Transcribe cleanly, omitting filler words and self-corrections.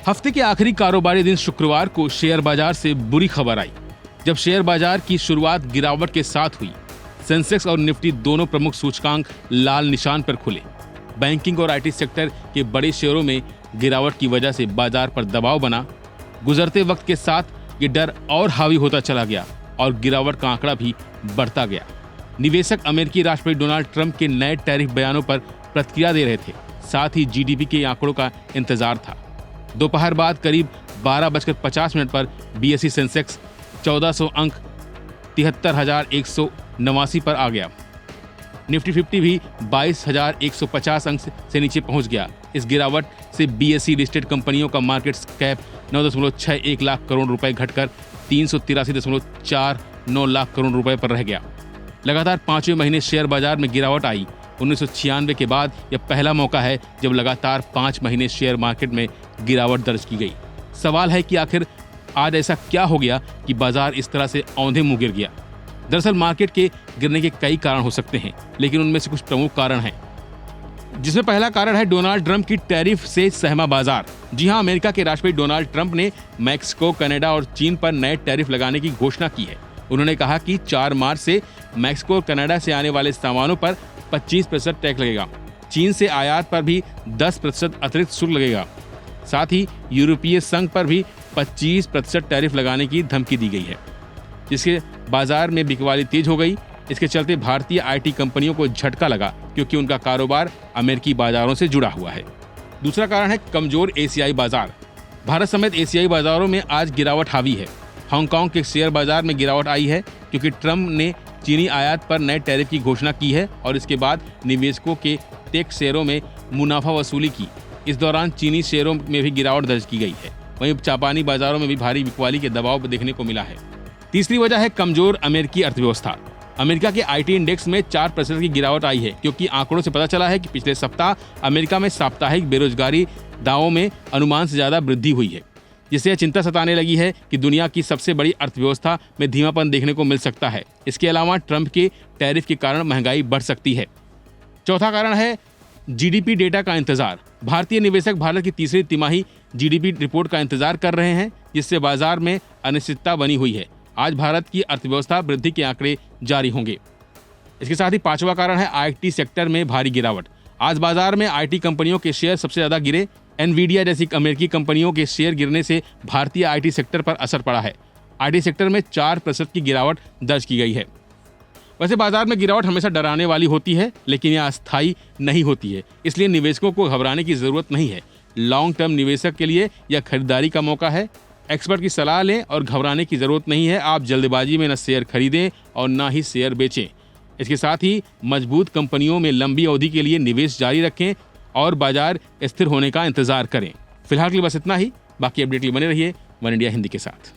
हफ्ते के आखिरी कारोबारी दिन शुक्रवार को शेयर बाजार से बुरी खबर आई, जब शेयर बाजार की शुरुआत गिरावट के साथ हुई। सेंसेक्स और निफ्टी दोनों प्रमुख सूचकांक लाल निशान पर खुले। बैंकिंग और आईटी सेक्टर के बड़े शेयरों में गिरावट की वजह से बाजार पर दबाव बना। गुजरते वक्त के साथ ये डर और हावी होता चला गया और गिरावट का आंकड़ा भी बढ़ता गया। निवेशक अमेरिकी राष्ट्रपति डोनाल्ड ट्रंप के नए टैरिफ बयानों पर प्रतिक्रिया दे रहे थे, साथ ही जीडीपी के आंकड़ों का इंतजार था। दोपहर बाद करीब 12:50 पर बीएसई सेंसेक्स 1400 अंक 73,189 पर आ गया। निफ्टी 50 भी 22,150 अंक से नीचे पहुंच गया। इस गिरावट से बीएसई लिस्टेड कंपनियों का मार्केट कैप 9.61 लाख करोड़ रुपए घटकर 383.49 लाख करोड़ रुपए पर रह गया। लगातार 5वें महीने शेयर बाजार में गिरावट आई। 1996 के बाद यह पहला मौका है जब लगातार 5 महीने शेयर मार्केट में गिरावट दर्ज की गई। सवाल है कि आखिर आज ऐसा क्या हो गया कि बाजार इस तरह से औंधे मुंह गिर गया। दरअसल मार्केट के गिरने के कई कारण हो सकते हैं, लेकिन उनमें से कुछ प्रमुख कारण हैं, जिसमें पहला कारण है डोनाल्ड ट्रंप की टैरिफ से सहमा बाजार। जी हां, अमेरिका के राष्ट्रपति डोनाल्ड ट्रंप ने मैक्सिको, कनाडा और चीन पर नए टैरिफ लगाने की घोषणा की है। उन्होंने कहा कि 4 मार्च से मैक्सिको और कनाडा से आने वाले सामानों पर 25% टैक्स लगेगा। चीन से आयात पर भी 10% अतिरिक्त शुल्क लगेगा। साथ ही यूरोपीय संघ पर भी 25% टैरिफ लगाने की धमकी दी गई है, जिसके बाजार में बिकवाली तेज हो गई। इसके चलते भारतीय आईटी कंपनियों को झटका लगा, क्योंकि उनका कारोबार अमेरिकी बाजारों से जुड़ा हुआ है। दूसरा कारण है कमजोर एशियाई बाजार। भारत समेत एशियाई बाजारों में आज गिरावट हावी है। हांगकांग के शेयर बाजार में गिरावट आई है, क्योंकि ट्रंप ने चीनी आयात पर नए टैरिफ की घोषणा की है और इसके बाद निवेशकों के टेक शेयरों में मुनाफा वसूली की। इस दौरान चीनी शेयरों में भी गिरावट दर्ज की गई है। वहीं जापानी बाजारों में भी भारी बिकवाली के दबाव देखने को मिला है। तीसरी वजह है कमजोर अमेरिकी अर्थव्यवस्था। अमेरिका के आईटी इंडेक्स में 4% की गिरावट आई है, क्योंकि आंकड़ों से पता चला है कि पिछले सप्ताह अमेरिका में साप्ताहिक बेरोजगारी दावों में अनुमान से ज्यादा वृद्धि हुई है, जिससे यह चिंता सताने लगी है कि दुनिया की सबसे बड़ी अर्थव्यवस्था में धीमापन देखने को मिल सकता है। इसके अलावा ट्रंप के टैरिफ के कारण महंगाई बढ़ सकती है। चौथा कारण है जीडीपी डेटा का इंतजार। भारतीय निवेशक भारत की तीसरी तिमाही जीडीपी रिपोर्ट का इंतजार कर रहे हैं, जिससे बाजार में अनिश्चितता बनी हुई है। आज भारत की अर्थव्यवस्था वृद्धि के आंकड़े जारी होंगे। इसके साथ ही पांचवा कारण है आईटी सेक्टर में भारी गिरावट। आज बाजार में आईटी कंपनियों के शेयर सबसे ज्यादा गिरे। एनवीडिया जैसी अमेरिकी कंपनियों के शेयर गिरने से भारतीय आईटी सेक्टर पर असर पड़ा है। आईटी सेक्टर में 4% की गिरावट दर्ज की गई है। वैसे बाजार में गिरावट हमेशा डराने वाली होती है, लेकिन यह अस्थायी नहीं होती है, इसलिए निवेशकों को घबराने की जरूरत नहीं है। लॉन्ग टर्म निवेशक के लिए यह खरीदारी का मौका है। एक्सपर्ट की सलाह लें और घबराने की जरूरत नहीं है। आप जल्दबाजी में न शेयर खरीदें और न ही शेयर बेचें। इसके साथ ही मजबूत कंपनियों में लंबी अवधि के लिए निवेश जारी रखें और बाजार स्थिर होने का इंतजार करें। फिलहाल के लिए बस इतना ही। बाकी अपडेट के लिए बने रहिए वन इंडिया हिंदी के साथ।